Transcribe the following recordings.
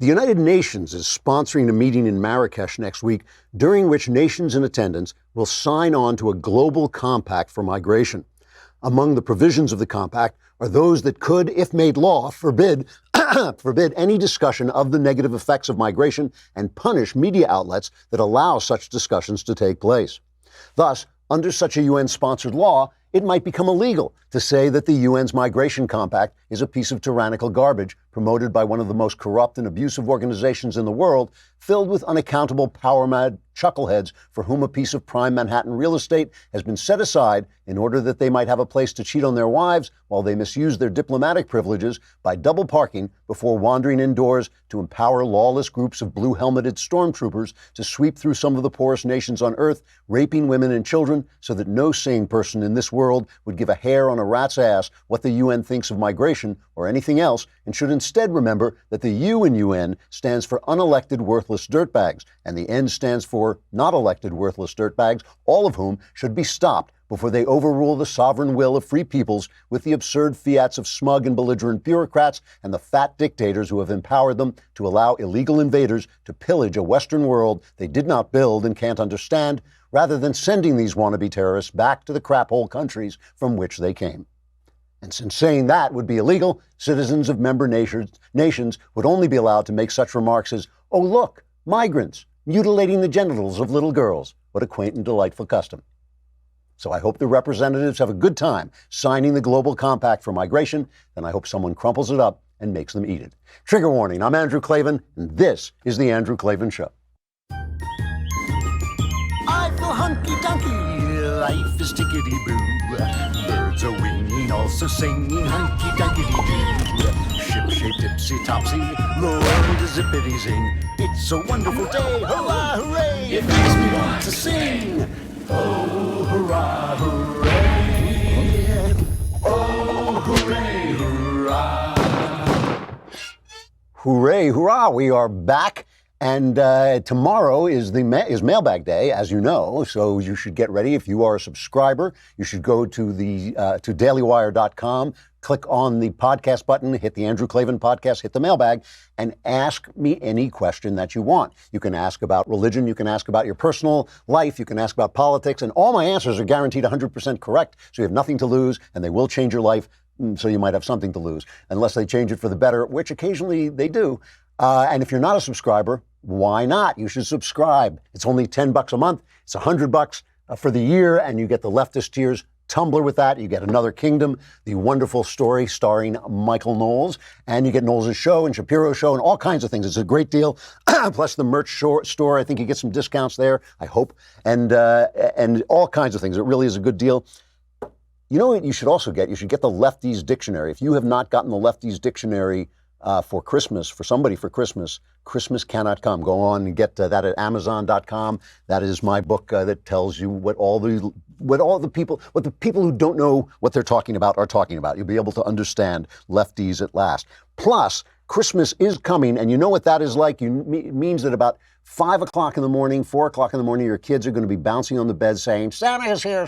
The United Nations is sponsoring a meeting in Marrakesh next week, during which nations in attendance will sign on to a global compact for migration. Among the provisions of the compact are those that could, if made law, forbid any discussion of the negative effects of migration and punish media outlets that allow such discussions to take place. Thus, under such a UN-sponsored law, it might become illegal to say that the UN's migration compact is a piece of tyrannical garbage promoted by one of the most corrupt and abusive organizations in the world, filled with unaccountable power-mad chuckleheads for whom a piece of prime Manhattan real estate has been set aside in order that they might have a place to cheat on their wives while they misuse their diplomatic privileges by double parking before wandering indoors to empower lawless groups of blue-helmeted stormtroopers to sweep through some of the poorest nations on Earth, raping women and children so that no sane person in this world would give a hair on a rat's ass what the UN thinks of migration or anything else, and should instead remember that the U in UN stands for unelected worthless dirtbags, and the N stands for not elected worthless dirtbags, all of whom should be stopped before they overrule the sovereign will of free peoples with the absurd fiats of smug and belligerent bureaucrats and the fat dictators who have empowered them to allow illegal invaders to pillage a Western world they did not build and can't understand, rather than sending these wannabe terrorists back to the crap-hole countries from which they came. And since saying that would be illegal, citizens of member nations would only be allowed to make such remarks as, "Oh look, migrants, mutilating the genitals of little girls. What a quaint and delightful custom." So I hope the representatives have a good time signing the Global Compact for migration, and I hope someone crumples it up and makes them eat it. Trigger warning, I'm Andrew Klavan, and this is The Andrew Klavan Show. I feel hunky-dunky, life is tickety-boo. Birds are winging, also singing hunky-dunky-doo. Ship-shape, tipsy-topsy, the world is zippity-zing. It's a wonderful day, hurrah, hooray! It makes me want to sing. Oh, hurrah, hooray! Oh, hooray, hurrah! Hooray, hurrah, we are back. And tomorrow is Mailbag Day, as you know, so you should get ready. If you are a subscriber, you should go to to dailywire.com, click on the podcast button, hit the Andrew Klavan podcast, hit the mailbag, and ask me any question that you want. You can ask about religion, you can ask about your personal life, you can ask about politics, and all my answers are guaranteed 100% correct, so you have nothing to lose, and they will change your life, so you might have something to lose, unless they change it for the better, which occasionally they do. And if you're not a subscriber, why not? You should subscribe. It's only $10 a month. It's $100 for the year, and you get the Leftist Tears Tumblr with that. You get Another Kingdom, the wonderful story starring Michael Knowles, and you get Knowles' show and Shapiro's show and all kinds of things. It's a great deal. Plus the merch store. I think you get some discounts there, I hope, and all kinds of things. It really is a good deal. You know what you should also get? You should get the Lefties Dictionary. If you have not gotten the Lefties Dictionary for Christmas, for somebody for Christmas, Christmas Cannot Come. Go on and get that at Amazon.com. That is my book that tells you what the people who don't know what they're talking about are talking about. You'll be able to understand lefties at last. Plus, Christmas is coming, and you know what that is like. It means that about 5 o'clock in the morning, 4 o'clock in the morning, your kids are going to be bouncing on the bed saying, Santa is here,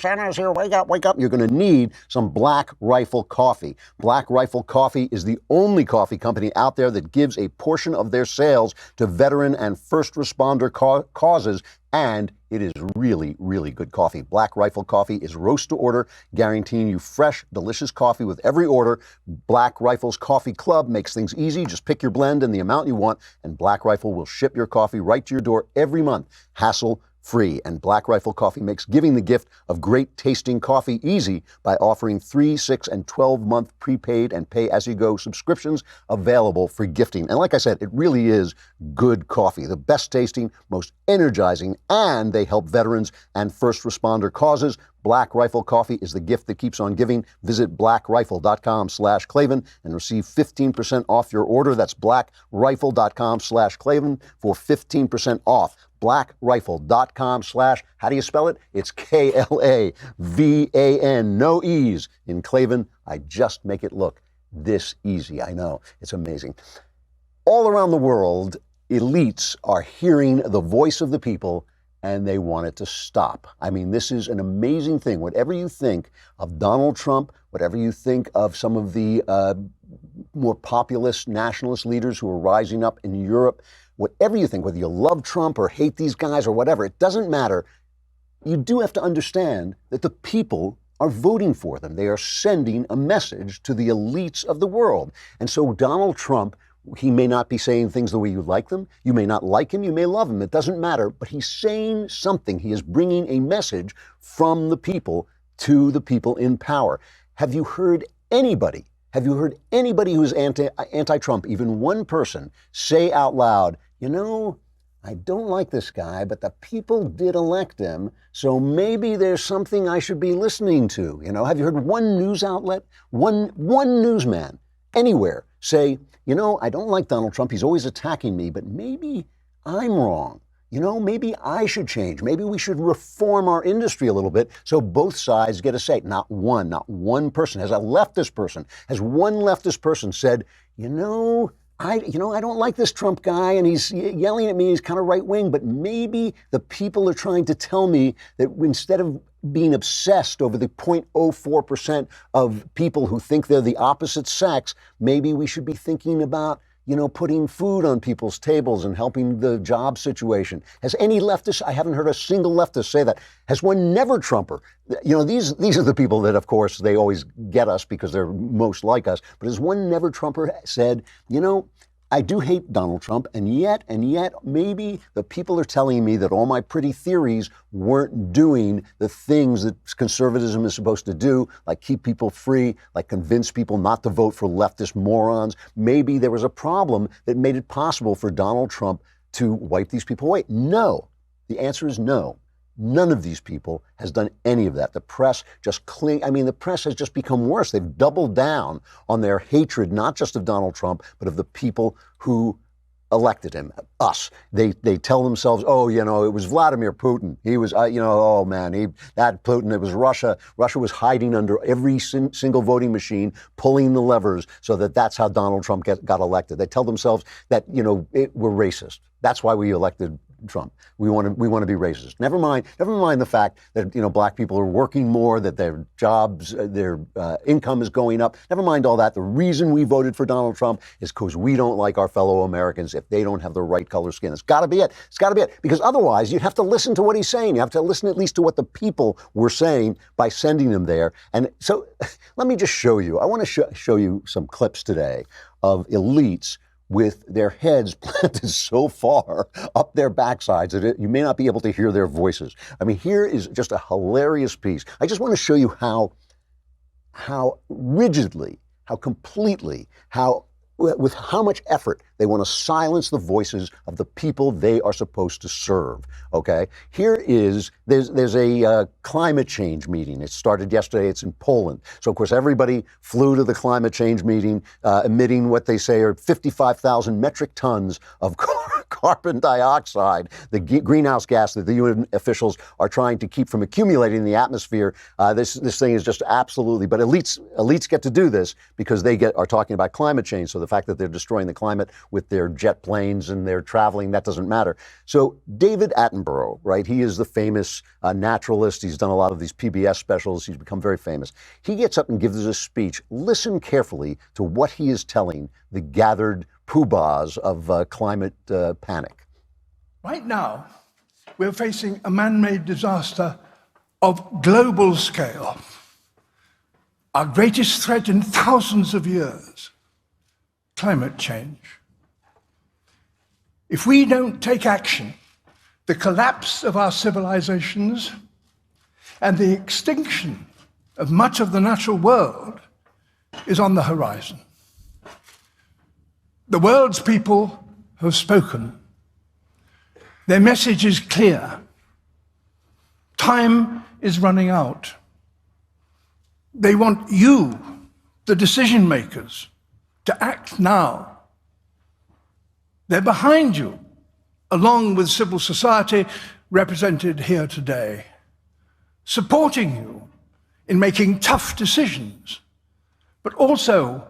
wake up, wake up. You're going to need some Black Rifle coffee. Black Rifle Coffee is the only coffee company out there that gives a portion of their sales to veteran and first responder causes, and it is really, really good coffee. Black Rifle Coffee is roast to order, guaranteeing you fresh, delicious coffee with every order. Black Rifle's Coffee Club makes things easy. Just pick your blend and the amount you want, and Black Rifle will ship your coffee right to your door every month, hassle-free. And Black Rifle Coffee makes giving the gift of great tasting coffee easy by offering 3, 6, and 12-month prepaid and pay-as-you-go subscriptions available for gifting. And like I said, it really is good coffee, the best tasting, most energizing, and they help veterans and first responder causes. Black Rifle Coffee is the gift that keeps on giving. Visit blackrifle.com/Klavan and receive 15% off your order. That's blackrifle.com/Klavan for 15% off. blackrifle.com/ how do you spell it? It's Klavan, no E's in Klavan. I just make it look this easy. I know, it's amazing. All around the world, elites are hearing the voice of the people, and they want it to stop. I mean, this is an amazing thing. Whatever you think of Donald Trump, whatever you think of some of the more populist nationalist leaders who are rising up in Europe. Whatever you think, whether you love Trump or hate these guys or whatever, it doesn't matter. You do have to understand that the people are voting for them. They are sending a message to the elites of the world. And so Donald Trump, he may not be saying things the way you like them. You may not like him. You may love him. It doesn't matter. But he's saying something. He is bringing a message from the people to the people in power. Have you heard anybody who's anti-Trump, even one person, say out loud, you know, I don't like this guy, but the people did elect him, so maybe there's something I should be listening to? You know, have you heard one news outlet, one newsman anywhere say, you know, I don't like Donald Trump, he's always attacking me, but maybe I'm wrong. You know, maybe I should change. Maybe we should reform our industry a little bit so both sides get a say. Not one person. Has one leftist person said, I don't like this Trump guy and he's yelling at me, he's kind of right wing, but maybe the people are trying to tell me that instead of being obsessed over the 0.04% of people who think they're the opposite sex, maybe we should be thinking about, putting food on people's tables and helping the job situation. Has any leftist, I haven't heard a single leftist say that. Has one never Trumper? These are the people that, of course, they always get us because they're most like us. But has one never Trumper said, I do hate Donald Trump, and yet, maybe the people are telling me that all my pretty theories weren't doing the things that conservatism is supposed to do, like keep people free, like convince people not to vote for leftist morons. Maybe there was a problem that made it possible for Donald Trump to wipe these people away. No. The answer is no. None of these people has done any of that. The press the press has just become worse. They've doubled down on their hatred, not just of Donald Trump, but of the people who elected him, us. They tell themselves, it was Vladimir Putin. He was, that Putin, it was Russia. Russia was hiding under every single voting machine, pulling the levers so that's how Donald Trump got elected. They tell themselves that, we're racist. That's why we elected Trump. We want to be racist. Never mind the fact that black people are working more, that their jobs, their income is going up. Never mind all that. The reason we voted for Donald Trump is because we don't like our fellow Americans if they don't have the right color skin. It's got to be it. Because otherwise you'd have to listen to what he's saying. You have to listen at least to what the people were saying by sending him there. And so let me just show you. I want to show you some clips today of elites with their heads planted so far up their backsides that you may not be able to hear their voices. I mean, here is just a hilarious piece. I just want to show you how rigidly, how completely, with how much effort they want to silence the voices of the people they are supposed to serve, okay? There's a climate change meeting. It started yesterday. It's in Poland. So, of course, everybody flew to the climate change meeting, emitting what they say are 55,000 metric tons of carbon dioxide, the greenhouse gas that the UN officials are trying to keep from accumulating in the atmosphere. This thing is just absolutely, but elites get to do this because they are talking about climate change. So the fact that they're destroying the climate with their jet planes and their traveling, that doesn't matter. So David Attenborough, right? He is the famous naturalist. He's done a lot of these PBS specials. He's become very famous. He gets up and gives a speech. Listen carefully to what he is telling the gathered poobahs of climate panic. Right now, we're facing a man-made disaster of global scale. Our greatest threat in thousands of years, climate change. If we don't take action, the collapse of our civilizations and the extinction of much of the natural world is on the horizon. The world's people have spoken. Their message is clear. Time is running out. They want you, the decision makers, to act now. They're behind you, along with civil society represented here today, supporting you in making tough decisions, but also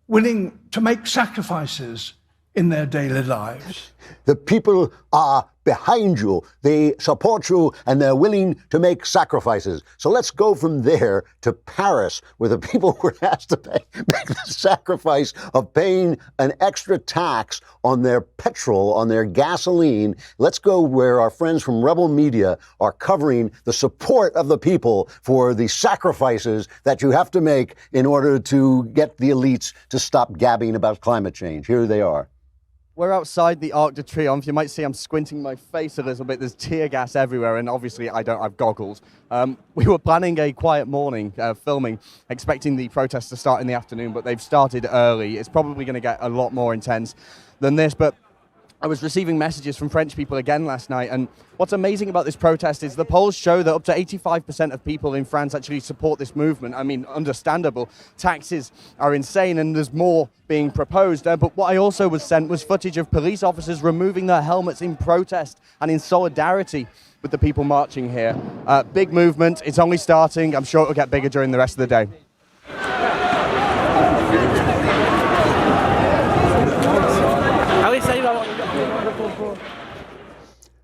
willing to make sacrifices in their daily lives. The people are behind you. They support you, and they're willing to make sacrifices. So let's go from there to Paris, where the people were asked to make the sacrifice of paying an extra tax on their petrol, on their gasoline. Let's go where our friends from Rebel Media are covering the support of the people for the sacrifices that you have to make in order to get the elites to stop gabbing about climate change. Here they are. We're outside the Arc de Triomphe. You might see I'm squinting my face a little bit. There's tear gas everywhere, and obviously I don't have goggles. We were planning a quiet morning filming, expecting the protests to start in the afternoon, but they've started early. It's probably going to get a lot more intense than this, but I was receiving messages from French people again last night, and what's amazing about this protest is the polls show that up to 85% of people in France actually support this movement. I mean, understandable. Taxes are insane, and there's more being proposed. But what I also was sent was footage of police officers removing their helmets in protest and in solidarity with the people marching here. Big movement. It's only starting. I'm sure it'll get bigger during the rest of the day.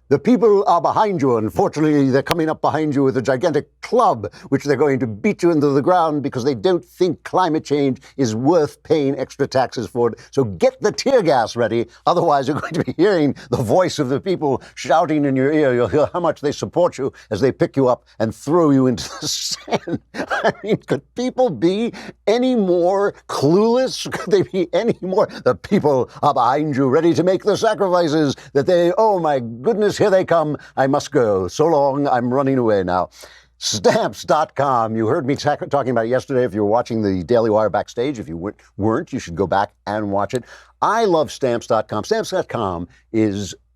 The people are behind you. Unfortunately, they're coming up behind you with a gigantic club, which they're going to beat you into the ground because they don't think climate change is worth paying extra taxes for. So get the tear gas ready. Otherwise, you're going to be hearing the voice of the people shouting in your ear. You'll hear how much they support you as they pick you up and throw you into the sand. I mean, could people be any more clueless? Could they be any more? The people are behind you, ready to make the sacrifices that they, oh my goodness, here they come. I must go. So long. I'm running away now. Stamps.com. You heard me talking about it yesterday. If you were watching the Daily Wire backstage, if you weren't, you should go back and watch it. I love Stamps.com. Stamps.com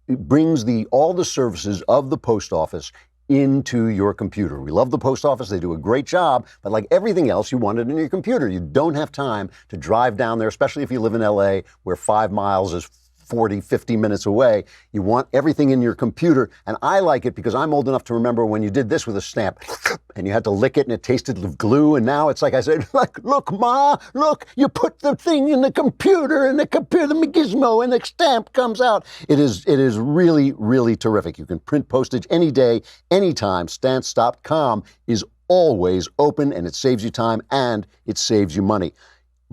brings all the services of the post office into your computer. We love the post office. They do a great job, but like everything else, you want it in your computer. You don't have time to drive down there, especially if you live in LA, where 5 miles is 40, 50 minutes away. You want everything in your computer. And I like it because I'm old enough to remember when you did this with a stamp and you had to lick it and it tasted of glue. And now it's like I said, like, look, Ma, look, you put the thing in the computer and the gizmo and the stamp comes out. It is really, really terrific. You can print postage any day, anytime. Stamps.com is always open, and it saves you time and it saves you money.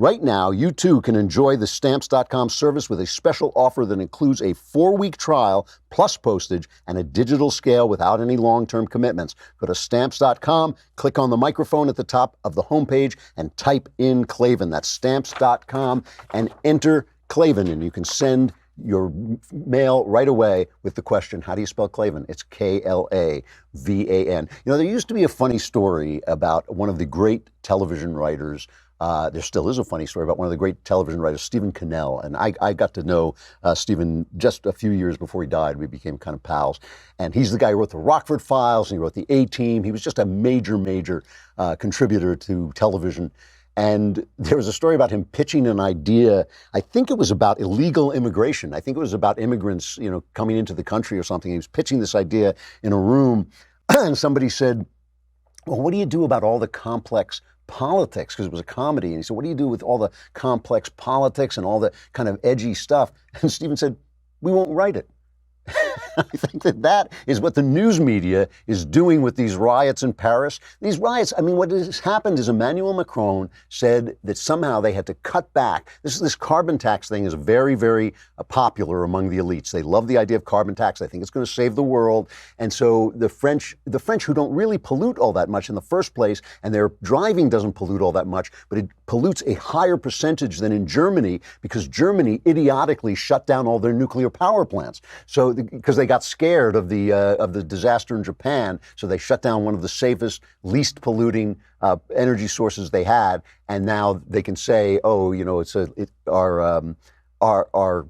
Right now, you too can enjoy the Stamps.com service with a special offer that includes a 4-week trial plus postage and a digital scale without any long-term commitments. Go to Stamps.com, click on the microphone at the top of the homepage, and type in Klavan. That's Stamps.com, and enter Klavan, and you can send your mail right away with the question, how do you spell Klavan? It's Klavan. You know, there used to be a funny story about one of the great television writers. There still is a funny story about one of the great television writers, Stephen Cannell. And I got to know Stephen just a few years before he died. We became kind of pals. And he's the guy who wrote the Rockford Files, and he wrote the A-Team. He was just a major contributor to television. And there was a story about him pitching an idea. I think it was about illegal immigration. I think it was about immigrants, you know, coming into the country or something. He was pitching this idea in a room, and somebody said, well, what do you do about all the complex politics? Because it was a comedy. And he said, what do you do with all the complex politics and all the kind of edgy stuff? And Stephen said, we won't write it. I think that is what the news media is doing with these riots in Paris. These riots, I mean, what has happened is Emmanuel Macron said that somehow they had to cut back. This carbon tax thing is very popular among the elites. They love the idea of carbon tax. They think it's going to save the world. And so the French who don't really pollute all that much in the first place, and their driving doesn't pollute all that much, but it pollutes a higher percentage than in Germany, because Germany idiotically shut down all their nuclear power plants. So because they got scared of the disaster in Japan, so they shut down one of the safest, least polluting energy sources they had, and now they can say, oh, you know, our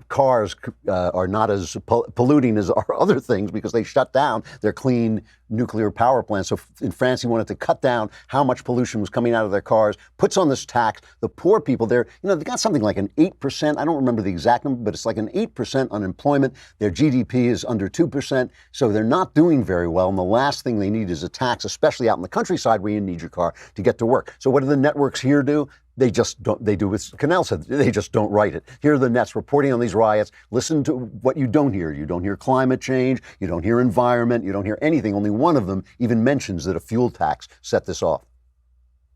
cars are not as polluting as our other things because they shut down their clean nuclear power plants. So in France, he wanted to cut down how much pollution was coming out of their cars, puts on this tax. The poor people there, you know, they got something like an 8%. I don't remember the exact number, but it's like an 8% unemployment. Their GDP is under 2%. So they're not doing very well. And the last thing they need is a tax, especially out in the countryside where you need your car to get to work. So what do the networks here do? They just don't. They do what Cannell said. They just don't write it. Here are the Nets reporting on these riots. Listen to what you don't hear. You don't hear climate change. You don't hear environment. You don't hear anything. Only one of them even mentions that a fuel tax set this off.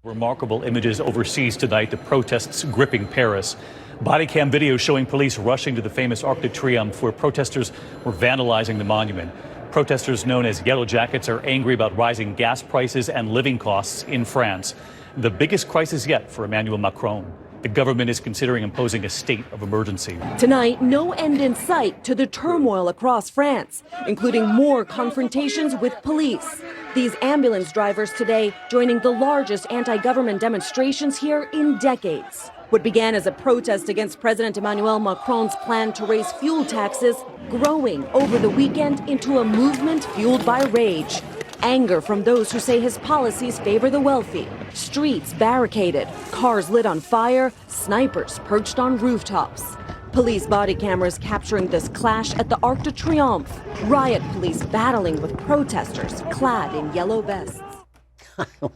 Remarkable images overseas tonight. The protests gripping Paris. Body cam video showing police rushing to the famous Arc de Triomphe, where protesters were vandalizing the monument. Protesters known as Yellow Jackets are angry about rising gas prices and living costs in France. The biggest crisis yet for Emmanuel Macron. The government is considering imposing a state of emergency. Tonight, no end in sight to the turmoil across France, including more confrontations with police. These ambulance drivers today joining the largest anti-government demonstrations here in decades. What began as a protest against President Emmanuel Macron's plan to raise fuel taxes, growing over the weekend into a movement fueled by rage. Anger from those who say his policies favor the wealthy. Streets barricaded, cars lit on fire, snipers perched on rooftops. Police body cameras capturing this clash at the Arc de Triomphe. Riot police battling with protesters clad in yellow vests.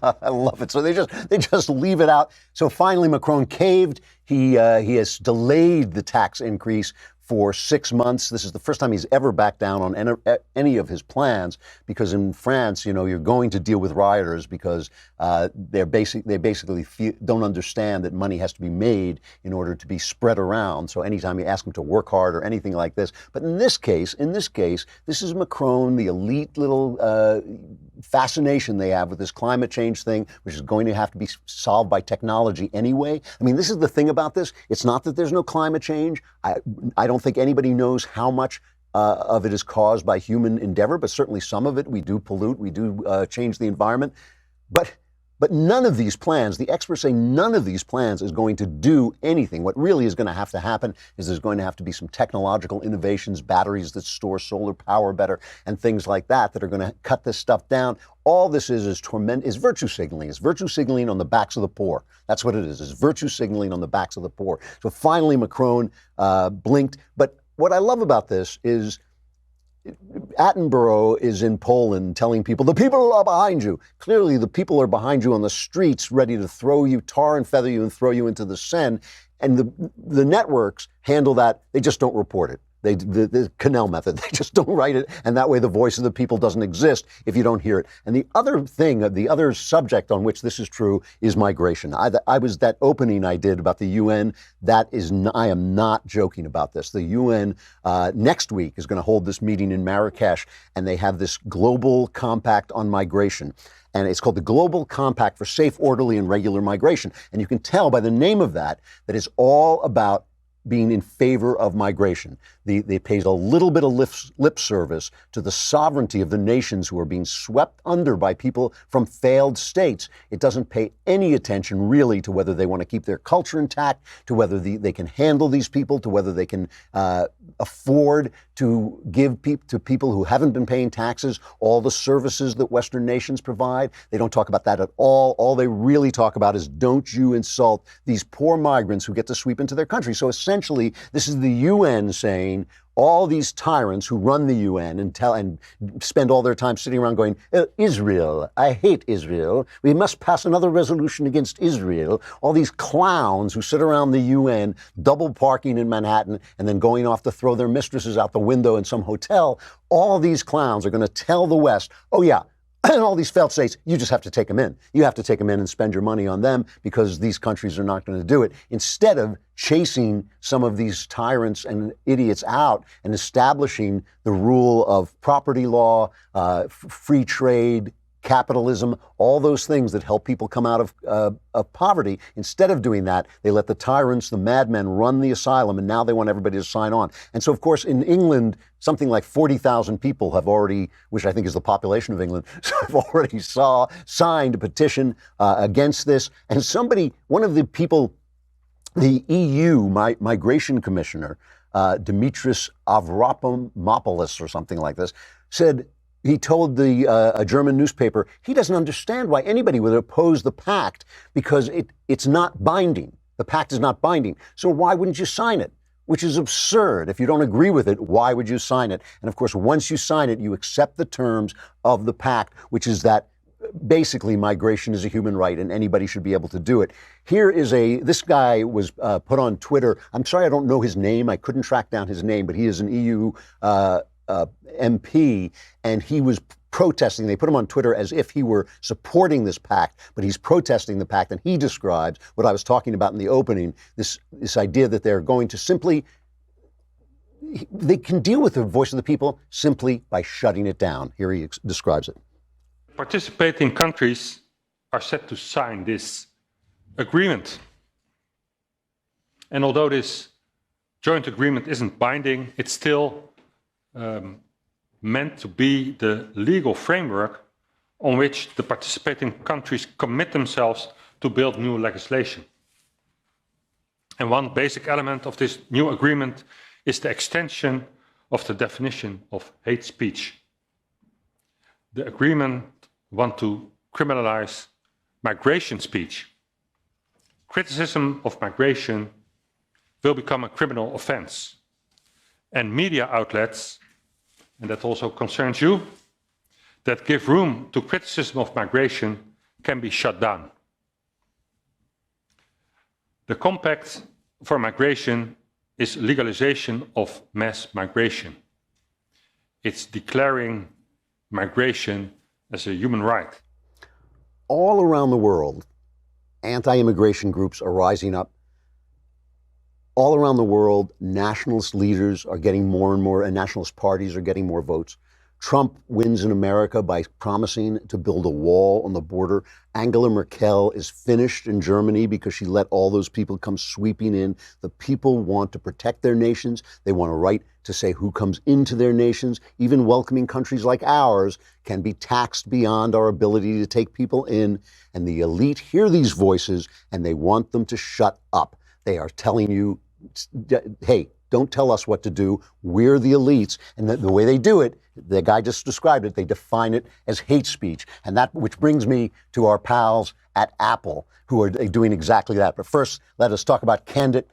I love it. So they just leave it out. So finally, Macron caved. He has delayed the tax increase for 6 months. This is the first time he's ever backed down on any of his plans, because in France, you're going to deal with rioters because they basically don't understand that money has to be made in order to be spread around. So anytime you ask them to work hard or anything like this, but in this case, this is Macron, the elite little fascination they have with this climate change thing, which is going to have to be solved by technology anyway. I mean, this is the thing about this. It's not that there's no climate change. I don't think anybody knows how much of it is caused by human endeavor, but certainly some of it. We do pollute, we do change the environment. But none of these plans, the experts say none of these plans is going to do anything. What really is going to have to happen is there's going to have to be some technological innovations, batteries that store solar power better, and things like that are going to cut this stuff down. All this is virtue signaling. It's virtue signaling on the backs of the poor. That's what it is. It's virtue signaling on the backs of the poor. So finally, Macron blinked. But what I love about this is Attenborough is in Poland telling people, the people are behind you. Clearly, the people are behind you on the streets, ready to throw you, tar and feather you, and throw you into the Seine. And the networks handle that. They just don't report it. The Cannell method, they just don't write it, and that way the voice of the people doesn't exist if you don't hear it. And the other subject on which this is true is migration. I was that opening I did about the UN. I am not joking about this. The UN next week is going to hold this meeting in Marrakesh, and they have this global compact on migration. And it's called the Global Compact for Safe, Orderly, and Regular Migration. And you can tell by the name of that it's all about being in favor of migration. They pays a little bit of lip service to the sovereignty of the nations who are being swept under by people from failed states. It doesn't pay any attention really to whether they want to keep their culture intact, to whether they can handle these people, to whether they can afford to give to people who haven't been paying taxes all the services that Western nations provide. They don't talk about that at all. All they really talk about is, don't you insult these poor migrants who get to sweep into their country. So essentially, this is the UN saying, all these tyrants who run the UN and spend all their time sitting around going, Israel, I hate Israel. We must pass another resolution against Israel. All these clowns who sit around the UN, double parking in Manhattan and then going off to throw their mistresses out the window in some hotel. All these clowns are going to tell the West, oh yeah, and all these failed states, you just have to take them in. You have to take them in and spend your money on them because these countries are not going to do it. Instead of chasing some of these tyrants and idiots out and establishing the rule of property law, free trade, capitalism, all those things that help people come out of poverty. Instead of doing that, they let the tyrants, the madmen, run the asylum, and now they want everybody to sign on. And so, of course, in England, something like 40,000 people have already, which I think is the population of England, have already signed a petition against this. And one of the people, the EU migration commissioner, Dimitris Avramopoulos or something like this, said, he told a German newspaper he doesn't understand why anybody would oppose the pact because it's not binding. The pact is not binding. So why wouldn't you sign it? Which is absurd. If you don't agree with it, why would you sign it? And of course, once you sign it, you accept the terms of the pact, which is that basically migration is a human right and anybody should be able to do it. This guy was put on Twitter. I'm sorry, I don't know his name. I couldn't track down his name, but he is an EU MP, and he was protesting. They put him on Twitter as if he were supporting this pact, but he's protesting the pact, and he describes what I was talking about in the opening, this idea that they're going to simply, they can deal with the voice of the people simply by shutting it down. Here he describes it. Participating countries are set to sign this agreement. And although this joint agreement isn't binding, it's still meant to be the legal framework on which the participating countries commit themselves to build new legislation. And one basic element of this new agreement is the extension of the definition of hate speech. The agreement wants to criminalize migration speech. Criticism of migration will become a criminal offense. And media outlets, and that also concerns you, that give room to criticism of migration can be shut down. The Compact for Migration is legalization of mass migration. It's declaring migration as a human right. All around the world, anti-immigration groups are rising up. All around the world, nationalist leaders are getting more and more, and nationalist parties are getting more votes. Trump wins in America by promising to build a wall on the border. Angela Merkel is finished in Germany because she let all those people come sweeping in. The people want to protect their nations. They want a right to say who comes into their nations. Even welcoming countries like ours can be taxed beyond our ability to take people in. And the elite hear these voices and they want them to shut up. They are telling you, hey, don't tell us what to do. We're the elites. And the way they do it, the guy just described it, they define it as hate speech. And that, which brings me to our pals at Apple, who are doing exactly that. But first, let us talk about Candid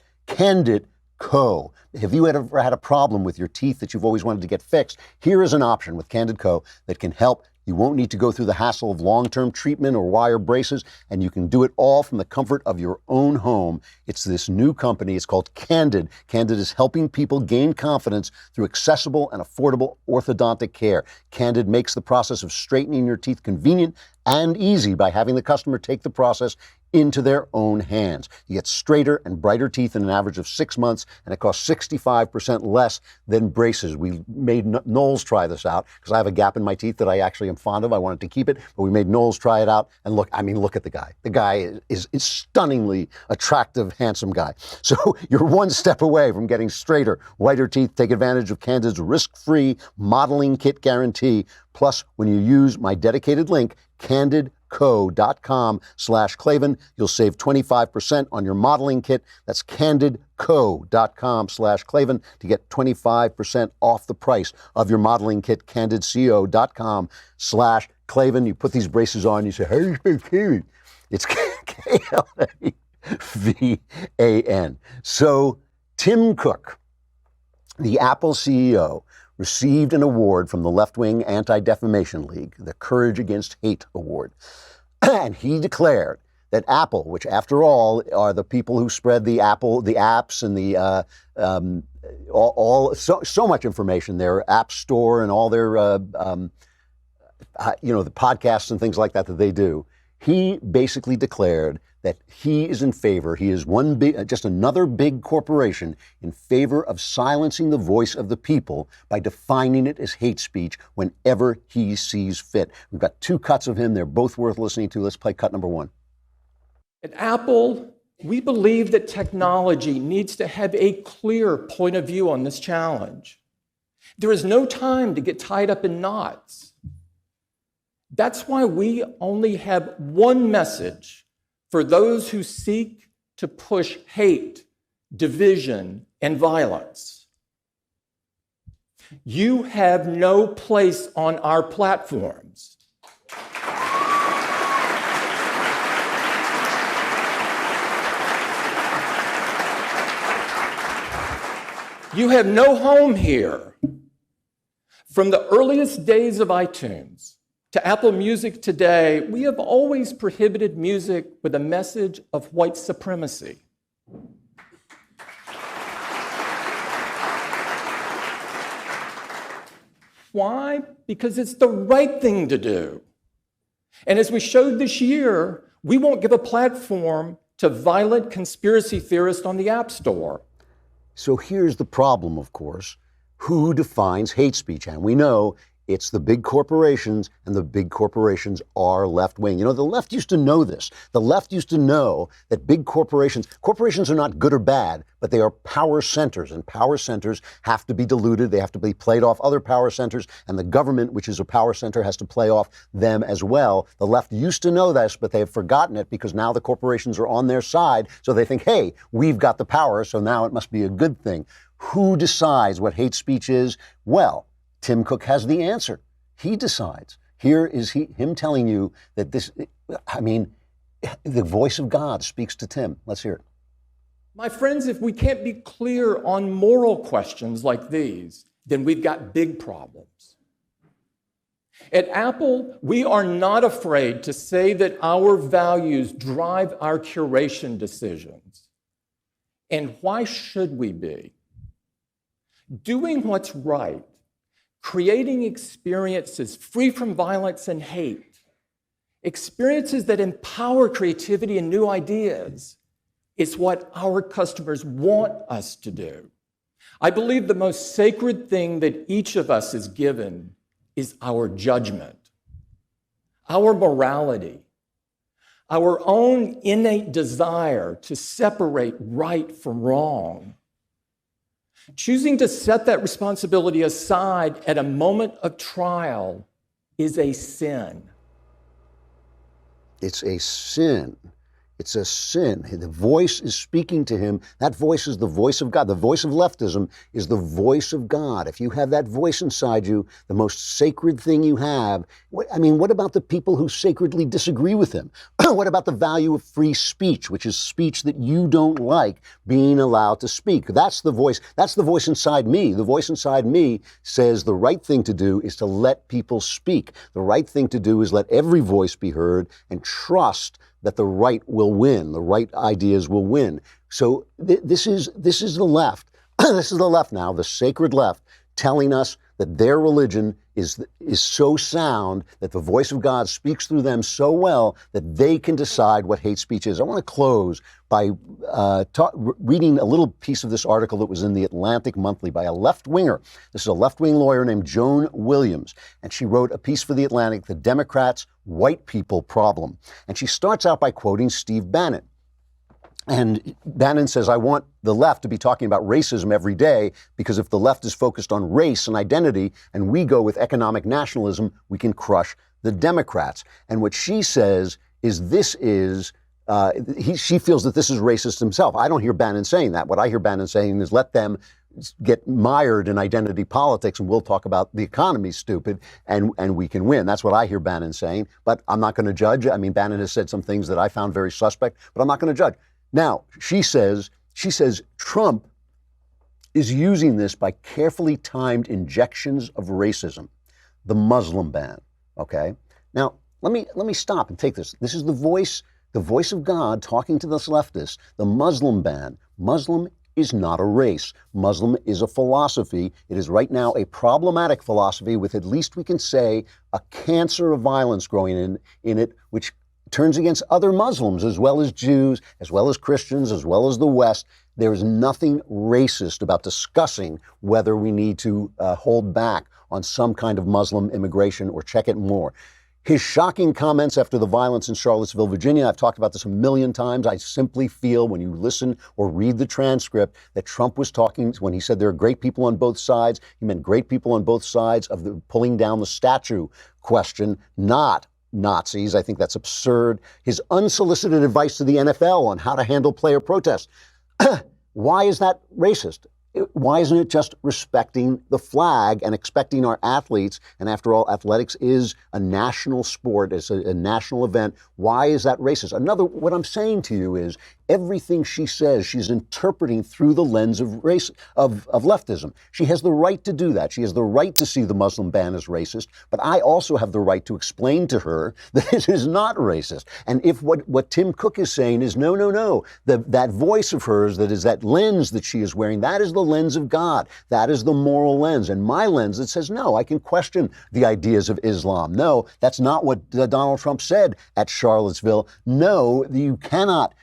Co. Have you ever had a problem with your teeth that you've always wanted to get fixed? Here is an option with Candid Co. that can help. You won't need to go through the hassle of long-term treatment or wire braces, and you can do it all from the comfort of your own home. It's this new company. It's called Candid. Candid is helping people gain confidence through accessible and affordable orthodontic care. Candid makes the process of straightening your teeth convenient and easy by having the customer take the process into their own hands. You get straighter and brighter teeth in an average of 6 months, and it costs 65% less than braces. We made Knowles try this out because I have a gap in my teeth that I actually am fond of. I wanted to keep it, but we made Knowles try it out, and look at the guy. The guy is stunningly attractive, handsome guy. So you're one step away from getting straighter, whiter teeth. Take advantage of Candid's risk-free modeling kit guarantee. Plus, when you use my dedicated link, candidco.com/Klavan, you'll save 25% on your modeling kit. That's candidco.com/Klavan to get 25% off the price of your modeling kit, candidco.com/Klavan. You put these braces on, you say, how do you spell Klavan? It's Klavan. So Tim Cook, the Apple CEO, received an award from the left-wing Anti-Defamation League, the Courage Against Hate Award. And he declared that Apple, which after all are the people who spread the apps and the so much information, their app store and all their the podcasts and things like that they do. He basically declared that he is in favor, he is just another big corporation in favor of silencing the voice of the people by defining it as hate speech whenever he sees fit. We've got 2 cuts of him. They're both worth listening to. Let's play cut number 1. At Apple, we believe that technology needs to have a clear point of view on this challenge. There is no time to get tied up in knots. That's why we only have one message for those who seek to push hate, division, and violence. You have no place on our platforms. You have no home here. From the earliest days of iTunes, To Apple Music today, we have always prohibited music with a message of white supremacy. Why? Because it's the right thing to do. And as we showed this year, we won't give a platform to violent conspiracy theorists on the App Store. So here's the problem, of course. Who defines hate speech? And we know it's the big corporations, and the big corporations are left-wing. You know, the left used to know this. The left used to know that big corporations are not good or bad, but they are power centers, and power centers have to be diluted. They have to be played off other power centers, and the government, which is a power center, has to play off them as well. The left used to know this, but they have forgotten it because now the corporations are on their side, so they think, hey, we've got the power, so now it must be a good thing. Who decides what hate speech is? Well, Tim Cook has the answer. He decides. Here is him telling you that the voice of God speaks to Tim. Let's hear it. My friends, if we can't be clear on moral questions like these, then we've got big problems. At Apple, we are not afraid to say that our values drive our curation decisions. And why should we be? Doing what's right, creating experiences free from violence and hate, experiences that empower creativity and new ideas, is what our customers want us to do. I believe the most sacred thing that each of us is given is our judgment, our morality, our own innate desire to separate right from wrong. Choosing to set that responsibility aside at a moment of trial is a sin. It's a sin. It's a sin. The voice is speaking to him. That voice is the voice of God. The voice of leftism is the voice of God. If you have that voice inside you, the most sacred thing you have, what about the people who sacredly disagree with him? What about the value of free speech, which is speech that you don't like being allowed to speak? That's the voice. That's the voice inside me. The voice inside me says the right thing to do is to let people speak. The right thing to do is let every voice be heard and trust that the right will win, the right ideas will win. So this is the left. This is the left now, the sacred left, telling us that their religion is so sound, that the voice of God speaks through them so well that they can decide what hate speech is. I want to close by reading a little piece of this article that was in the Atlantic Monthly by a left-winger. This is a left-wing lawyer named Joan Williams, and she wrote a piece for the Atlantic, The Democrats' White People Problem. And she starts out by quoting Steve Bannon. And Bannon says, I want the left to be talking about racism every day, because if the left is focused on race and identity and we go with economic nationalism, we can crush the Democrats. And what she says is she feels that this is racist himself. I don't hear Bannon saying that. What I hear Bannon saying is let them get mired in identity politics and we'll talk about the economy, stupid, and we can win. That's what I hear Bannon saying. But I'm not going to judge. I mean, Bannon has said some things that I found very suspect, but I'm not going to judge. Now, she says Trump is using this by carefully timed injections of racism, the Muslim ban, okay? Now, let me stop and take this. This is the voice of God talking to this leftist. The Muslim ban. Muslim is not a race. Muslim is a philosophy. It is right now a problematic philosophy with, at least we can say, a cancer of violence growing in it, which turns against other Muslims, as well as Jews, as well as Christians, as well as the West. There is nothing racist about discussing whether we need to hold back on some kind of Muslim immigration or check it more. His shocking comments after the violence in Charlottesville, Virginia, I've talked about this a million times. I simply feel when you listen or read the transcript that Trump was talking, when he said there are great people on both sides, he meant great people on both sides of the pulling down the statue question, not Nazis. I think that's absurd. His unsolicited advice to the NFL on how to handle player protests. Why is that racist? Why isn't it just respecting the flag and expecting our athletes? And after all, athletics is a national sport. It's a national event. Why is that racist? What I'm saying to you is everything she says, she's interpreting through the lens of race, of leftism. She has the right to do that. She has the right to see the Muslim ban as racist, but I also have the right to explain to her that it is not racist. And if what Tim Cook is saying is no, that voice of hers, that is that lens that she is wearing, that is the lens of God. That is the moral lens. And my lens that says, no, I can question the ideas of Islam. No, that's not what Donald Trump said at Charlottesville. No, you cannot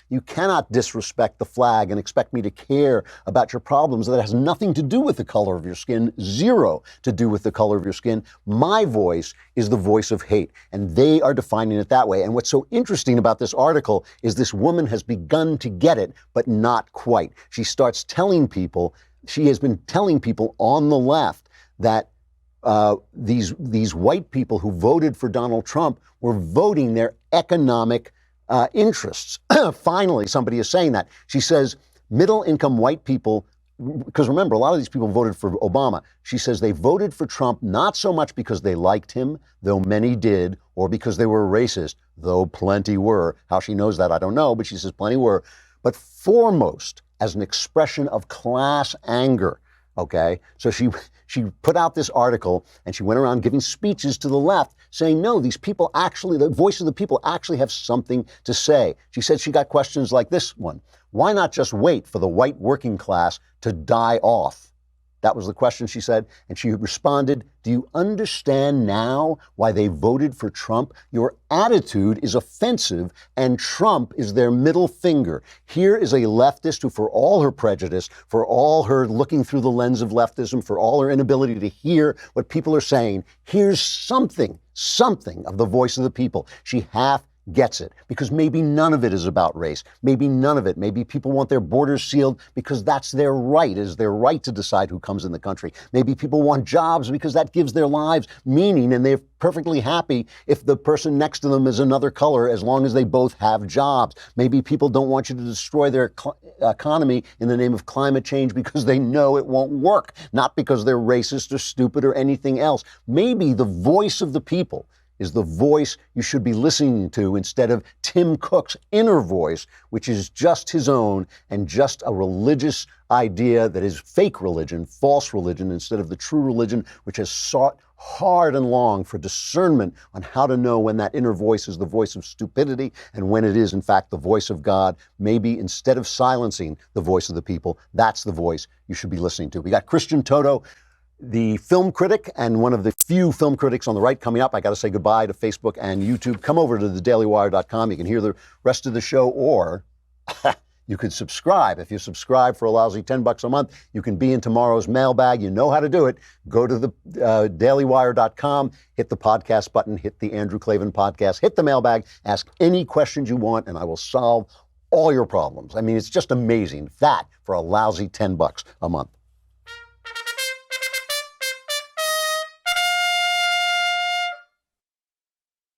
disrespect the flag and expect me to care about your problems. That has nothing to do with the color of your skin, zero to do with the color of your skin. My voice is the voice of hate, and they are defining it that way. And what's so interesting about this article is this woman has begun to get it, but not quite. She starts telling people, she has been telling people on the left that these white people who voted for Donald Trump were voting their economic interests. Finally, somebody is saying that. She says middle-income white people, because remember, a lot of these people voted for Obama. She says they voted for Trump not so much because they liked him, though many did, or because they were racist, though plenty were. How she knows that, I don't know, but she says plenty were. But foremost, as an expression of class anger. Okay, so she put out this article and she went around giving speeches to the left saying, no, these people actually, the voice of the people actually have something to say. She said she got questions like this one. Why not just wait for the white working class to die off? That was the question, she said. And she responded, do you understand now why they voted for Trump? Your attitude is offensive and Trump is their middle finger. Here is a leftist who, for all her prejudice, for all her looking through the lens of leftism, for all her inability to hear what people are saying, here's something of the voice of the people. She half gets it, because maybe none of it is about race. Maybe none of it. Maybe people want their borders sealed because that's their right, is their right to decide who comes in the country. Maybe people want jobs because that gives their lives meaning and they're perfectly happy if the person next to them is another color as long as they both have jobs. Maybe people don't want you to destroy their economy in the name of climate change because they know it won't work, not because they're racist or stupid or anything else. Maybe the voice of the people is the voice you should be listening to instead of Tim Cook's inner voice, which is just his own and just a religious idea that is fake religion, false religion, instead of the true religion, which has sought hard and long for discernment on how to know when that inner voice is the voice of stupidity and when it is, in fact, the voice of God. Maybe instead of silencing the voice of the people, that's the voice you should be listening to. We got Christian Toto, the film critic and one of the few film critics on the right, coming up. I got to say goodbye to Facebook and YouTube. Come over to thedailywire.com. You can hear the rest of the show, or you could subscribe. If you subscribe for a lousy $10 a month, you can be in tomorrow's mailbag. You know how to do it. Go to the dailywire.com, hit the podcast button, hit the Andrew Klavan podcast, hit the mailbag, ask any questions you want, and I will solve all your problems. I mean, it's just amazing. That for a lousy $10 a month.